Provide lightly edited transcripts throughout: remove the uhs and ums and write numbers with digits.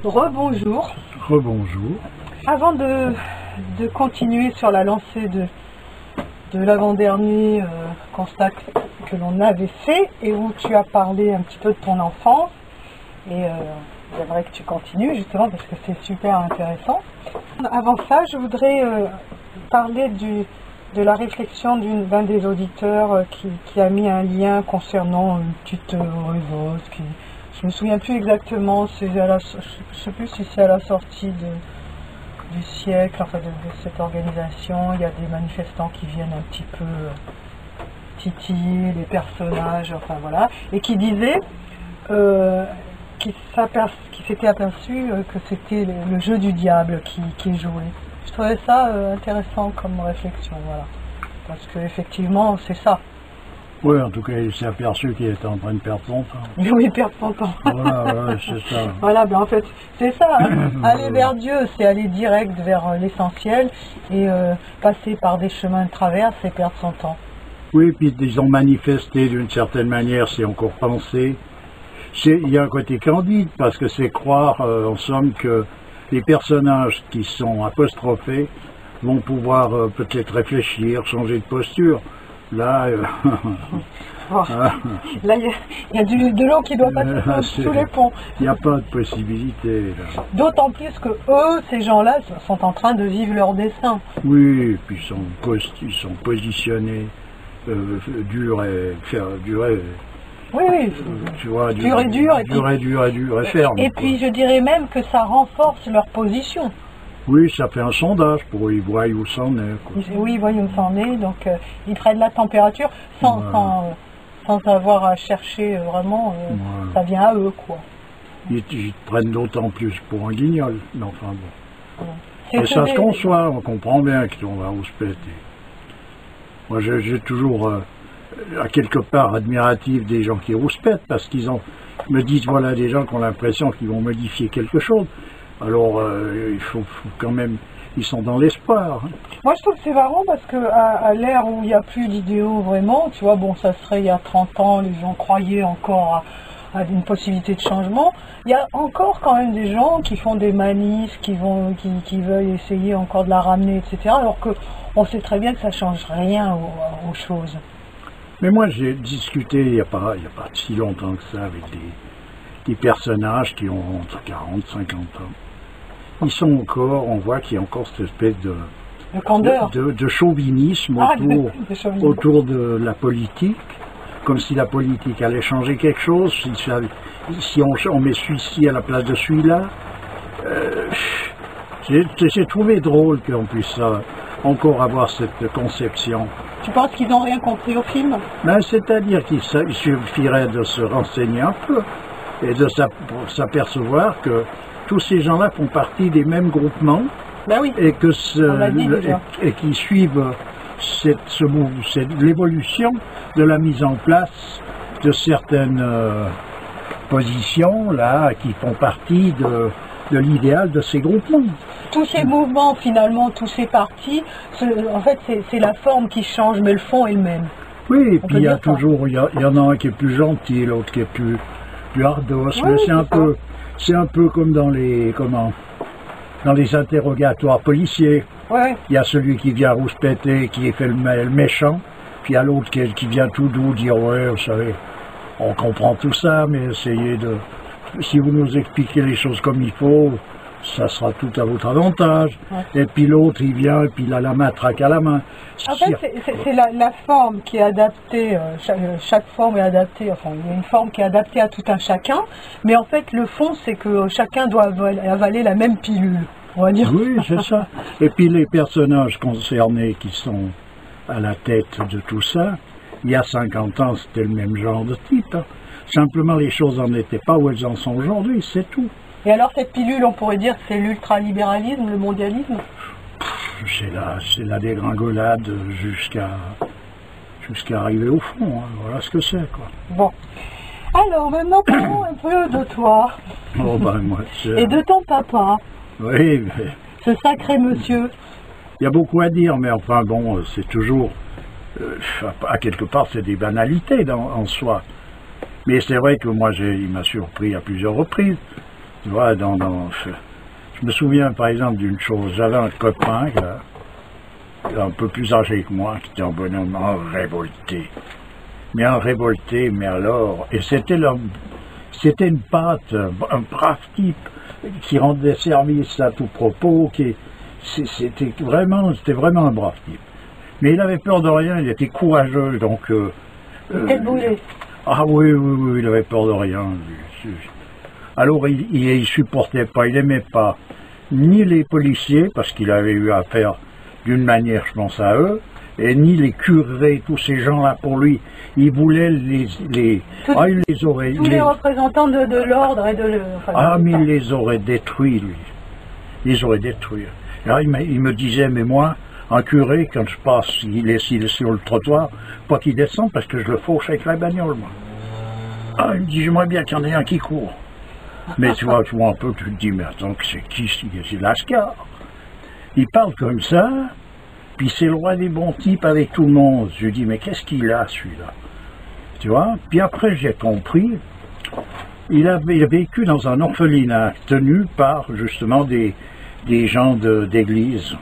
Rebonjour. Rebonjour. Avant de continuer sur la lancée de l'avant-dernier constat que l'on avait fait et où tu as parlé un petit peu de ton enfance, et j'aimerais que tu continues justement parce que c'est super intéressant. Avant ça, je voudrais parler de la réflexion d'un des auditeurs qui a mis un lien concernant une petite révolte qui... Je me souviens plus exactement, je sais plus si c'est à la sortie du siècle, enfin de cette organisation. Il y a des manifestants qui viennent un petit peu titiller les personnages, enfin voilà, et qui disaient qui s'était aperçu que c'était le jeu du diable qui est joué. Je trouvais ça intéressant comme réflexion, voilà, parce que effectivement c'est ça. Oui, en tout cas, il s'est aperçu qu'il était en train de perdre son temps. Oui, perdre son temps. Voilà, c'est ça. Voilà, ben en fait, c'est ça. Hein. Aller vers Dieu, c'est aller direct vers l'essentiel, et passer par des chemins de travers, c'est perdre son temps. Oui, puis ils ont manifesté d'une certaine manière, c'est encore pensé. Il y a un côté candide, parce que c'est croire, en somme, que les personnages qui sont apostrophés vont pouvoir peut-être réfléchir, changer de posture. Là, là, il y a de l'eau qui doit passer sous les ponts. Il n'y a pas de possibilité. D'autant plus que eux, ces gens-là, sont en train de vivre leur destin. Oui, et puis ils sont positionnés, durer. Oui, tu vois, dur et ferme. Et puis je dirais même que ça renforce leur position. Oui, ça fait un sondage pour ils voient où ça en est. Quoi. Oui, ils voient où ça en est, donc ils prennent la température sans avoir à chercher vraiment, ça vient à eux, quoi. Ils prennent d'autant plus pour un guignol, mais enfin bon. Et ça se conçoit, on comprend bien qu'on va se péter. Moi, j'ai toujours, à quelque part, admiratif des gens qui rouspètent, parce qu'ils me disent, voilà, des gens qui ont l'impression qu'ils vont modifier quelque chose. Alors, il faut quand même, ils sont dans l'espoir. Hein. Moi, je trouve que c'est marrant parce que à l'ère où il n'y a plus d'idéaux vraiment, tu vois, bon, ça serait il y a 30 ans, les gens croyaient encore à une possibilité de changement. Il y a encore quand même des gens qui font des manifs, qui veulent essayer encore de la ramener, etc. Alors qu'on sait très bien que ça ne change rien aux choses. Mais moi, j'ai discuté il n'y a pas si longtemps que ça avec des personnages qui ont entre 40 et 50 ans. Ils sont encore, on voit qu'il y a encore cette espèce de chauvinisme autour de la politique, comme si la politique allait changer quelque chose, si on met celui-ci à la place de celui-là. J'ai trouvé drôle qu'on puisse encore avoir cette conception. Tu penses qu'ils n'ont rien compris au film? Ben, c'est-à-dire qu'il suffirait de se renseigner un peu et de s'apercevoir que tous ces gens-là font partie des mêmes groupements, ben oui, et qui suivent l'évolution de la mise en place de certaines positions là, qui font partie de l'idéal de ces groupements. Tous ces mouvements, finalement, tous ces partis, en fait, c'est la forme qui change, mais le fond est le même. Oui, et puis il y en a un qui est plus gentil, l'autre qui est plus ardos, oui, mais c'est un peu comme dans les interrogatoires policiers. Ouais. Il y a celui qui vient rouspéter, qui fait le méchant, puis il y a l'autre qui vient tout doux dire ouais, vous savez, on comprend tout ça, mais essayez si vous nous expliquez les choses comme il faut, ça sera tout à votre avantage. Ouais. Et puis l'autre, il vient, et puis il a la matraque à la main. En fait, c'est la forme qui est adaptée, chaque forme est adaptée, enfin, il y a une forme qui est adaptée à tout un chacun, mais en fait, le fond, c'est que chacun doit avaler la même pilule, on va dire. Oui, c'est ça. Et puis les personnages concernés qui sont à la tête de tout ça, il y a 50 ans, c'était le même genre de type. Hein. Simplement, les choses n'en étaient pas où elles en sont aujourd'hui, c'est tout. Et alors, cette pilule, on pourrait dire que c'est l'ultralibéralisme, le mondialisme? c'est la dégringolade jusqu'à arriver au fond. Hein. Voilà ce que c'est, quoi. Bon. Alors, maintenant, parlons un peu de toi. Oh, ben, moi, Et de ton papa, oui, mais ce sacré monsieur. il y a beaucoup à dire, mais enfin, bon, c'est toujours... à quelque part, c'est des banalités en soi. Mais c'est vrai que moi, il m'a surpris à plusieurs reprises. Tu vois, je me souviens, par exemple, d'une chose. J'avais un copain, un peu plus âgé que moi, qui était un bonhomme révolté. Mais un révolté, mais alors... Et c'était une pâte, un brave type, qui rendait service à tout propos, c'était vraiment un brave type. Mais il avait peur de rien, il était courageux, donc... Quel boulet. Ah oui, il avait peur de rien. Alors il supportait pas, il aimait pas ni les policiers, parce qu'il avait eu affaire d'une manière, je pense, à eux, et ni les curés, tous ces gens-là pour lui. Il voulait il les aurait... Tous les représentants de l'ordre et de... mais il les aurait détruits, lui. Il les aurait détruits. Alors il me disait, mais moi, un curé, quand je passe, s'il est sur le trottoir, pas qu'il descende, parce que je le fauche avec la bagnole, moi. Il me dit, j'aimerais bien qu'il y en ait un qui court. Mais tu vois un peu, tu te dis, mais attends, c'est qui? C'est Lascar. Il parle comme ça, puis c'est le roi des bons types avec tout le monde. Je lui dis, mais qu'est-ce qu'il a, celui-là? Tu vois? Puis après, j'ai compris, il a vécu dans un orphelinat tenu par, justement, des gens d'église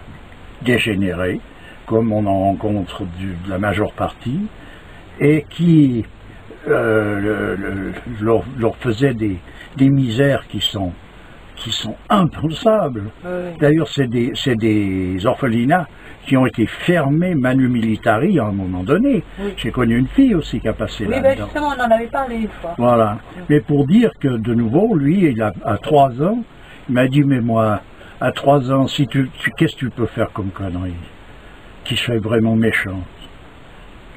dégénérés, comme on en rencontre de la majeure partie, et qui leur faisaient des misères qui sont impensables. Oui. D'ailleurs, c'est des orphelinats qui ont été fermés manu militari à un moment donné. Oui. J'ai connu une fille aussi qui a passé là-dedans. Oui, justement, on en avait parlé une fois. Voilà. Mais pour dire que, de nouveau, lui, à 3 ans, il m'a dit, mais moi, à 3 ans, qu'est-ce que tu peux faire comme connerie qui serait vraiment méchante?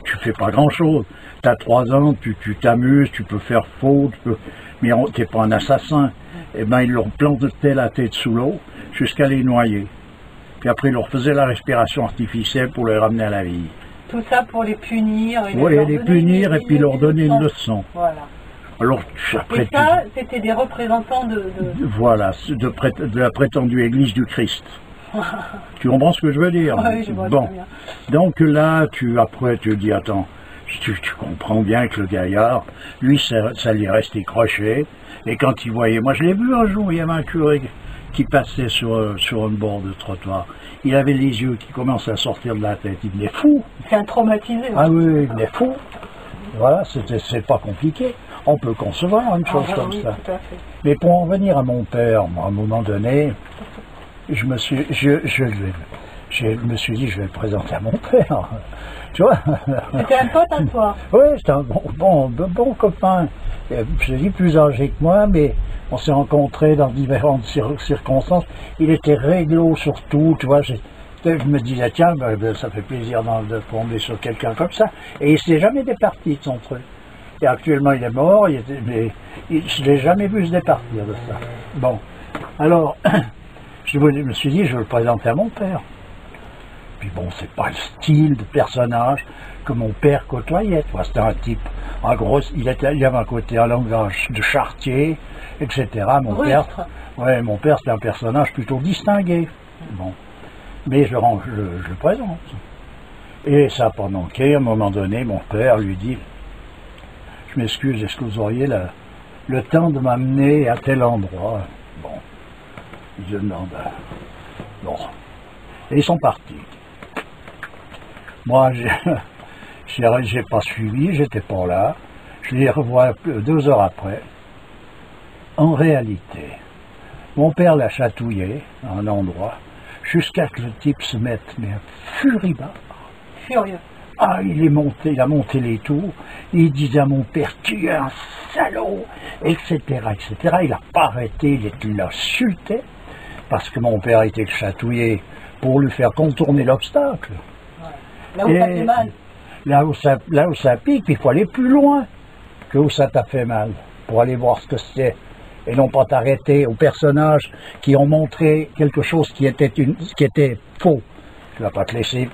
Tu fais pas grand-chose. Tu as 3 ans, tu t'amuses, tu peux faire faux, mais tu n'es pas un assassin. Eh bien, ils leur plantaient la tête sous l'eau jusqu'à les noyer. Puis après, ils leur faisaient la respiration artificielle pour les ramener à la vie. Tout ça pour les punir. Les punir et puis leur donner une leçon. Voilà. Alors, après, et ça, c'était des représentants Voilà, de la prétendue Église du Christ. Tu comprends ce que je veux dire? Oui, je vois bon. Bien. Donc là, après, tu dis, attends, tu comprends bien que le gaillard, lui, ça lui restait croché. Et quand il voyait, moi je l'ai vu un jour, il y avait un curé qui passait sur un bord de trottoir. Il avait les yeux qui commençaient à sortir de la tête, il venait fou. C'est un traumatisé. Ah oui, il venait fou. Voilà, c'est pas compliqué. On peut concevoir une chose comme ça. Tout à fait. Mais pour en venir à mon père, moi, à un moment donné, je me suis dit, je vais le présenter à mon père. Tu vois? C'était un pote à toi? Oui, c'était un bon copain. Je dis plus âgé que moi, mais on s'est rencontrés dans différentes circonstances. Il était réglo sur tout, tu vois. Je me disais, tiens, ça fait plaisir de tomber sur quelqu'un comme ça. Et il ne s'est jamais départi de son truc. Et actuellement, il est mort, mais je ne l'ai jamais vu se départir de ça. Bon, alors, je me suis dit, je vais le présenter à mon père. Puis bon, c'est pas le style de personnage que mon père côtoyait. C'était un type, il avait un côté, un langage de charretier, etc. Mon père, c'était un personnage plutôt distingué. Bon, mais je le présente. Et ça n'a pas manqué. À un moment donné, mon père lui dit, je m'excuse, est-ce que vous auriez le temps de m'amener à tel endroit? Bon, je demande. Bon, et ils sont partis. Moi, j'ai pas suivi, j'étais pas là. Je les revois 2 heures après. En réalité, mon père l'a chatouillé à un endroit jusqu'à que le type se mette furibard. Furieux. Ah, il a monté les tours. Il disait à mon père, tu es un salaud, etc., etc. Il n'a pas arrêté, il l'insultait parce que mon père a été chatouillé pour lui faire contourner l'obstacle. Là où ça fait mal. Là où ça pique, il faut aller plus loin que où ça t'a fait mal, pour aller voir ce que c'est. Et non pas t'arrêter aux personnages qui ont montré quelque chose qui était faux. Tu vas pas te laisser,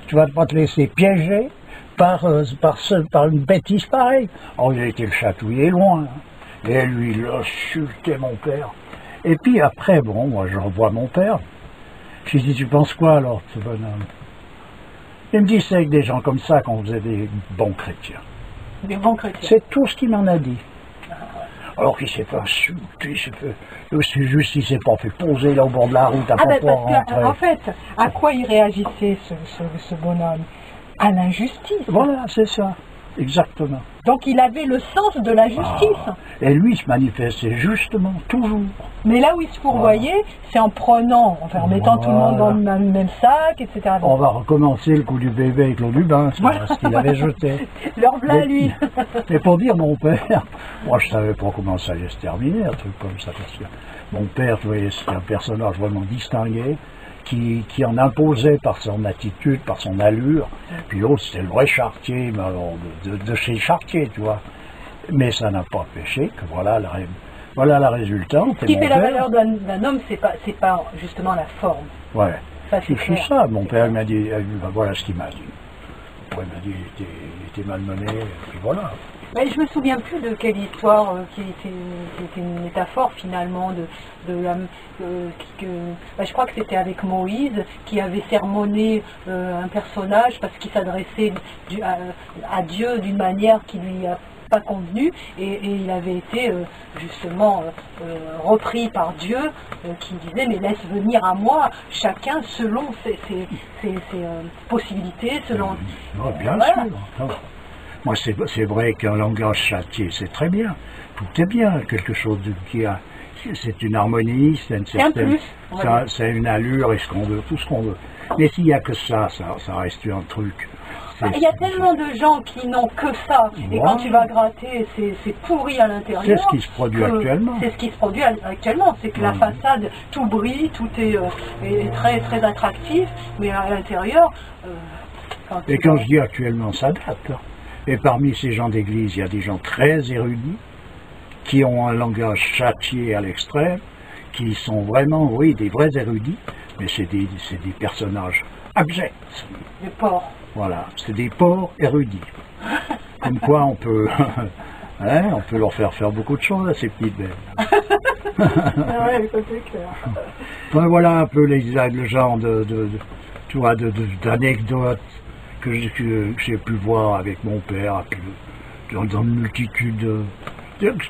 tu vas pas te laisser piéger par une bêtise pareille. Oh, il a été le chatouiller loin. Et lui, il a insulté mon père. Et puis après, bon, moi je revois mon père. Je lui dis, tu penses quoi alors, ce bonhomme? Il me dit, c'est avec des gens comme ça qu'on faisait des bons chrétiens. Des bons chrétiens. C'est tout ce qu'il m'en a dit. Alors qu'il s'est fait insulter, c'est juste il s'est pas fait poser là au bord de la route, à pas pouvoir rentrer. En fait, à quoi il réagissait ce bonhomme? À l'injustice. Voilà, c'est ça, exactement. Donc il avait le sens de la justice. Et lui il se manifestait justement, toujours. Mais là où il se fourvoyait, c'est en prenant, enfin en mettant tout le monde dans le même sac, etc. On va recommencer le coup du bébé avec l'eau du bain, c'est ce qu'il avait jeté. Leur plein lui. Et pour dire mon père, moi je savais pas comment ça allait se terminer, un truc comme ça, parce que mon père, tu voyais, c'était un personnage vraiment distingué, qui en imposait par son attitude, par son allure, puis l'autre c'était le vrai charretier, mais alors de chez Chartier, tu vois. Mais ça n'a pas empêché que voilà la résultante. Ce qui fait la valeur d'un homme, c'est pas justement la forme. Ouais. Ça, c'est ça. Mon père m'a dit, ben, voilà ce qu'il m'a dit. Il m'a dit il était malmené, et puis voilà. Mais je me souviens plus de quelle histoire qui était une métaphore finalement je crois que c'était avec Moïse qui avait sermonné un personnage parce qu'il s'adressait à Dieu d'une manière qui lui a pas convenu et il avait été justement repris par Dieu qui disait mais laisse venir à moi chacun selon ses possibilités, selon... bien sûr. Moi, c'est vrai qu'un langage châtié, c'est très bien. Tout est bien. Quelque chose c'est une harmonie, c'est une certaine... C'est une allure et ce qu'on veut, tout ce qu'on veut. Mais s'il n'y a que ça reste un truc. Il y a tellement de gens qui n'ont que ça. Et quand tu vas gratter, c'est pourri à l'intérieur. C'est ce qui se produit actuellement. C'est ce qui se produit actuellement. C'est que la façade, tout brille, tout est très, très attractif. Mais à l'intérieur... quand je dis actuellement, ça date. Et parmi ces gens d'église, il y a des gens très érudits, qui ont un langage châtié à l'extrême, qui sont vraiment, oui, des vrais érudits, mais c'est des personnages abjects. Des porcs. Voilà, c'est des porcs érudits. Comme quoi on peut leur faire beaucoup de choses à ces petites bêtes. Ouais, c'est clair. Ben, voilà un peu le genre d'anecdotes que j'ai pu voir avec mon père, dans une multitude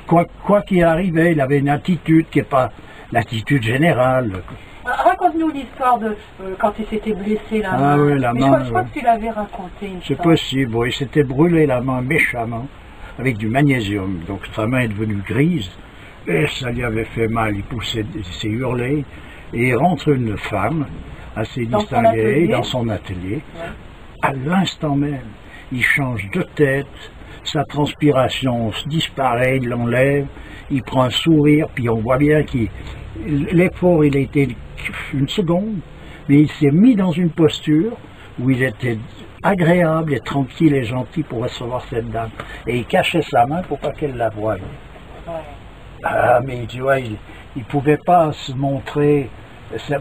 quoi qu'il arrivait, il avait une attitude qui n'est pas l'attitude générale. Raconte-nous l'histoire de quand il s'était blessé la main. Ah oui, la main. Je crois que tu l'avais raconté. C'est possible, oui, il s'était brûlé la main méchamment avec du magnésium. Donc sa main est devenue grise et ça lui avait fait mal. Il s'est hurlé et il rentre une femme assez distinguée dans son atelier. Ouais. À l'instant même, il change de tête, sa transpiration disparaît, il l'enlève, il prend un sourire, puis on voit bien l'effort, il a été une seconde, mais il s'est mis dans une posture où il était agréable et tranquille et gentil pour recevoir cette dame. Et il cachait sa main pour pas qu'elle la voie. Ouais. Ah, mais tu vois, il ne pouvait pas se montrer,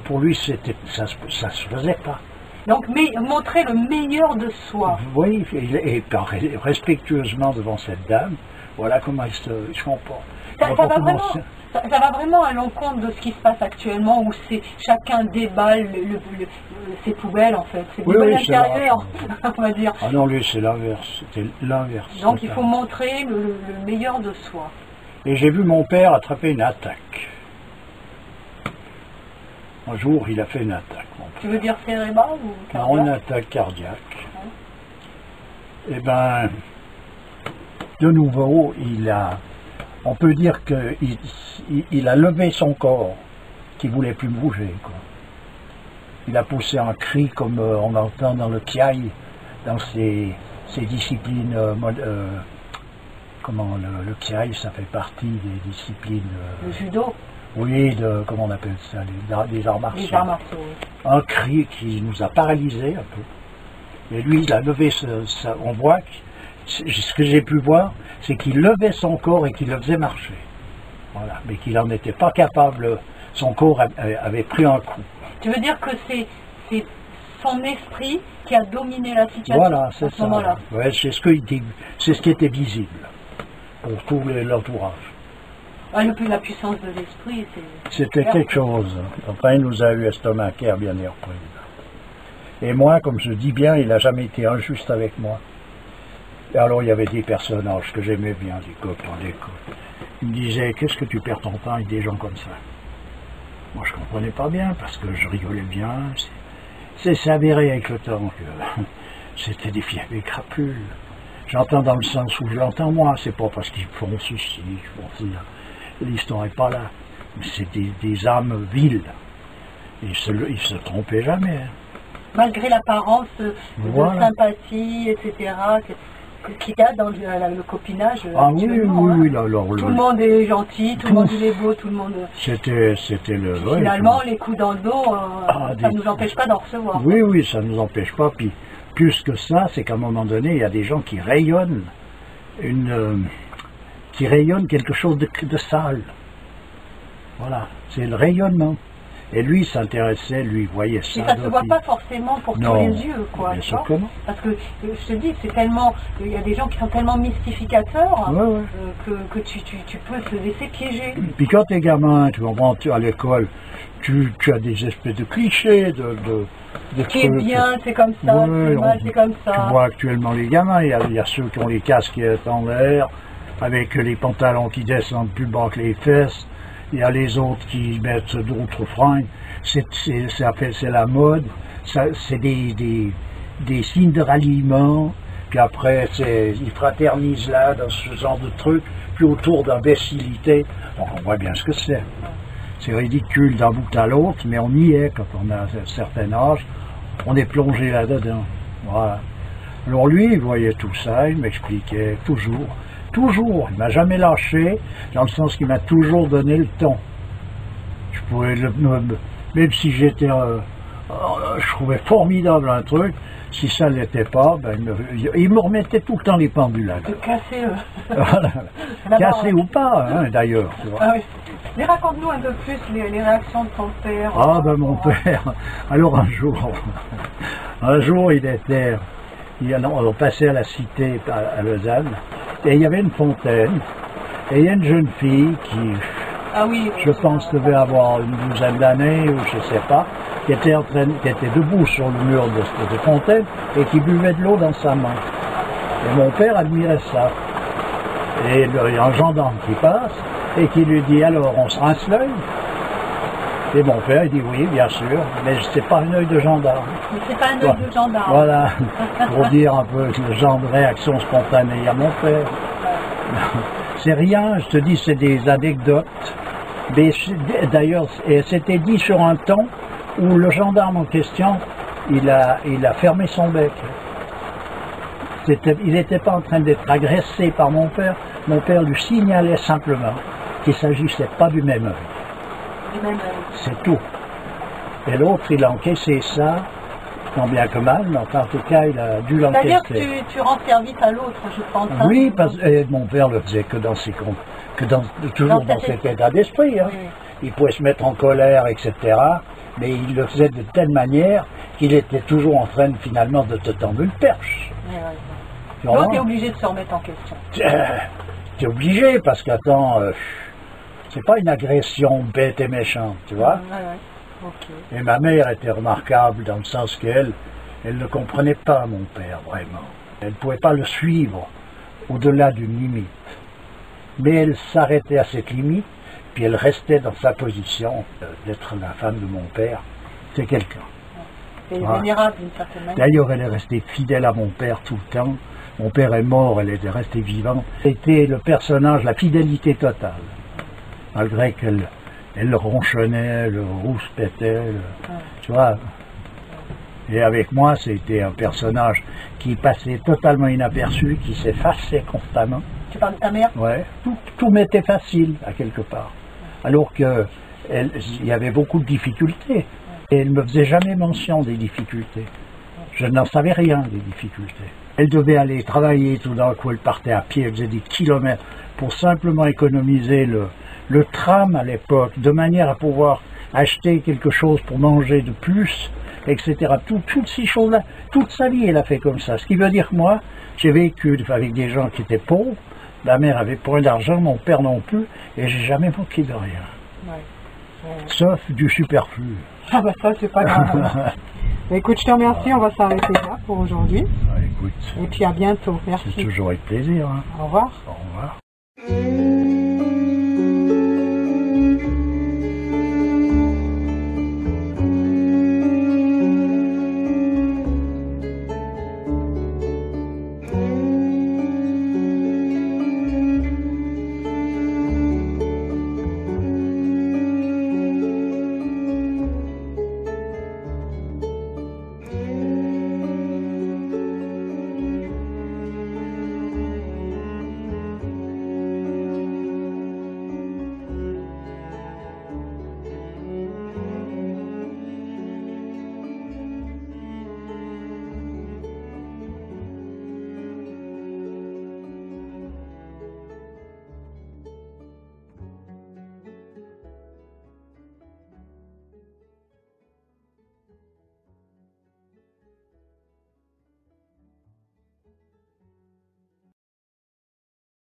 pour lui, ça se faisait pas. Donc, montrer le meilleur de soi. Oui, et respectueusement devant cette dame, voilà comment il se comporte. Ça va vraiment à l'encontre de ce qui se passe actuellement, où chacun déballe ses poubelles, en fait. C'est des poubelles intérieures, on va dire. Ah non, lui, c'est l'inverse. C'était l'inverse. Donc, il faut montrer le meilleur de soi. Et j'ai vu mon père attraper une attaque. Un jour, il a fait une attaque. Tu veux dire cérébrale ou cardiaque? Non, une attaque cardiaque. Ouais. Eh bien, de nouveau, on peut dire qu'il a levé son corps, qui ne voulait plus bouger, quoi. Il a poussé un cri comme on entend dans le kiai, dans ces disciplines. Le kiai, ça fait partie des disciplines. Le judo? Oui, comment on appelle ça, des arts martiaux. Les arts martiaux, oui. Un cri qui nous a paralysés un peu. Et lui, il a levé on voit, ce que j'ai pu voir, c'est qu'il levait son corps et qu'il le faisait marcher. Voilà, mais qu'il n'en était pas capable, son corps avait pris un coup. Tu veux dire que c'est son esprit qui a dominé la situation Voilà, à c'est ce ça. moment-là. Ouais, c'est ce qui était visible pour tout l'entourage. Ah, la puissance de l'esprit, C'était quelque chose. Enfin, il nous a eu estomaqués bien des reprises. Et moi, comme je dis bien, il n'a jamais été injuste avec moi. Et alors, il y avait des personnages que j'aimais bien, des copains d'école. Ils me disaient, qu'est-ce que tu perds ton temps avec des gens comme ça? Moi, je ne comprenais pas bien, parce que je rigolais bien. C'est avéré avec le temps que c'était des filles avec crapules. J'entends dans le sens où je l'entends moi, c'est pas parce qu'ils font ceci, qu'ils font cela. L'histoire n'est pas là. Mais c'est des âmes viles. Et ils se trompaient jamais. Malgré l'apparence de Voilà. sympathie, etc., qu'il y a dans le copinage. Ah oui, actuellement, hein. oui, là, alors, Tout le monde est gentil, tout le monde il est beau, tout le monde. C'était le... ouais, Finalement, les coups dans le dos, ça ne nous des- empêche pas d'en recevoir. Oui, oui, ça ne nous empêche pas. Puis, plus que ça, c'est qu'à un moment donné, il y a des gens qui rayonnent qui rayonnent quelque chose de sale. Voilà, c'est le rayonnement. Et lui, il s'intéressait, lui, il voyait ça. Et ça ne se donc voit il- pas forcément pour Non, tous les yeux, quoi. bien tu sûr vois. que non. Parce que je te dis, c'est tellement, il y a des gens qui sont tellement mystificateurs Ouais, ouais. que tu peux te laisser piéger. Puis quand t'es gamin, tu comprends, à l'école, tu as des espèces de clichés, de Ce qui est trucs. bien, c'est comme ça, Ouais, ce qui est mal, c'est comme Tu ça. vois actuellement les gamins, il y a ceux qui ont les casques en l'air, avec les pantalons qui descendent plus bas que les fesses. Il y a les autres qui mettent d'autres fringues. C'est la mode. C'est des signes de ralliement. Puis après, ils fraternisent là, dans ce genre de truc. Puis autour d'imbécilité. Donc on voit bien ce que c'est. C'est ridicule d'un bout à l'autre, mais on y est quand on a un certain âge. On est plongé là-dedans. Voilà. Alors lui, il voyait tout ça, il m'expliquait toujours. Toujours, il m'a jamais lâché, dans le sens qu'il m'a toujours donné le ton. Je pouvais, même si j'étais, je trouvais formidable un truc, si ça ne l'était pas, ben, il me remettait tout le temps les pendules à De l'heure. casser. Voilà. D'abord, Cassé ou pas, hein, d'ailleurs. Tu vois. Ah oui. Mais raconte-nous un peu plus les réactions de ton père. Ah ben mon père, alors un jour il était, on passait à la cité à Lausanne, et il y avait une fontaine, et il y a une jeune fille qui, Ah oui. je pense, devait avoir une douzaine d'années, ou je sais pas, qui était debout sur le mur de cette fontaine, et qui buvait de l'eau dans sa main. Et mon père admirait ça. Et il y a un gendarme qui passe, et qui lui dit, alors on se rince l'œil? Et mon père, il dit oui, bien sûr, mais c'est pas un œil de gendarme. Mais c'est pas un œil de gendarme. Voilà, pour dire un peu le genre de réaction spontanée à mon père. C'est rien, je te dis, c'est des anecdotes. Mais d'ailleurs, c'était dit sur un ton où le gendarme en question, il a fermé son bec. Il n'était pas en train d'être agressé par mon père. Mon père lui signalait simplement qu'il ne s'agissait pas du même œil. C'est tout. Et l'autre, il a encaissé ça, tant bien que mal, mais enfin, en tout cas, il a dû C'est-à-dire l'encaisser. que tu rends service à l'autre, je pense. hein. Oui, et mon père le faisait que toujours dans cet état d'esprit. Hein. Oui, oui. Il pouvait se mettre en colère, etc. Mais il le faisait de telle manière qu'il était toujours en train, finalement, de te tendre une perche. Ouais, ouais. Tu Donc, comprends? tu es obligé de se remettre en question. T'es obligé, parce qu'attends, c'est pas une agression bête et méchante, tu vois. Ouais, ouais. Ok. Et ma mère était remarquable dans le sens qu'elle ne comprenait pas mon père, vraiment. Elle ne pouvait pas le suivre au-delà d'une limite. Mais elle s'arrêtait à cette limite, puis elle restait dans sa position d'être la femme de mon père. C'est quelqu'un. C'est Ouais. vénérable d'une certaine manière. D'ailleurs, elle est restée fidèle à mon père tout le temps. Mon père est mort, elle était restée vivante. C'était le personnage, la fidélité totale. Malgré qu'elle ronchonnait, le rouspétait, tu vois. Et avec moi, c'était un personnage qui passait totalement inaperçu, qui s'effaçait constamment. Tu parles de ta mère? Ouais, tout m'était facile, à quelque part. Alors que il y avait beaucoup de difficultés. Et elle ne me faisait jamais mention des difficultés. Je n'en savais rien des difficultés. Elle devait aller travailler, tout d'un coup elle partait à pied, elle faisait des kilomètres pour simplement économiser le tram à l'époque, de manière à pouvoir acheter quelque chose pour manger de plus etc. Toutes ces choses-là, toute sa vie, elle a fait comme ça. Ce qui veut dire que moi, j'ai vécu avec des gens qui étaient pauvres, ma mère avait point d'argent, mon père non plus, et j'ai jamais manqué de rien. Ouais. Sauf du superflu. Ah bah ça, c'est pas grave. Bah, écoute, je te remercie, on va s'arrêter là pour aujourd'hui. Ah, écoute, Et puis à bientôt, merci. c'est toujours avec plaisir. Hein. Au revoir. Au revoir.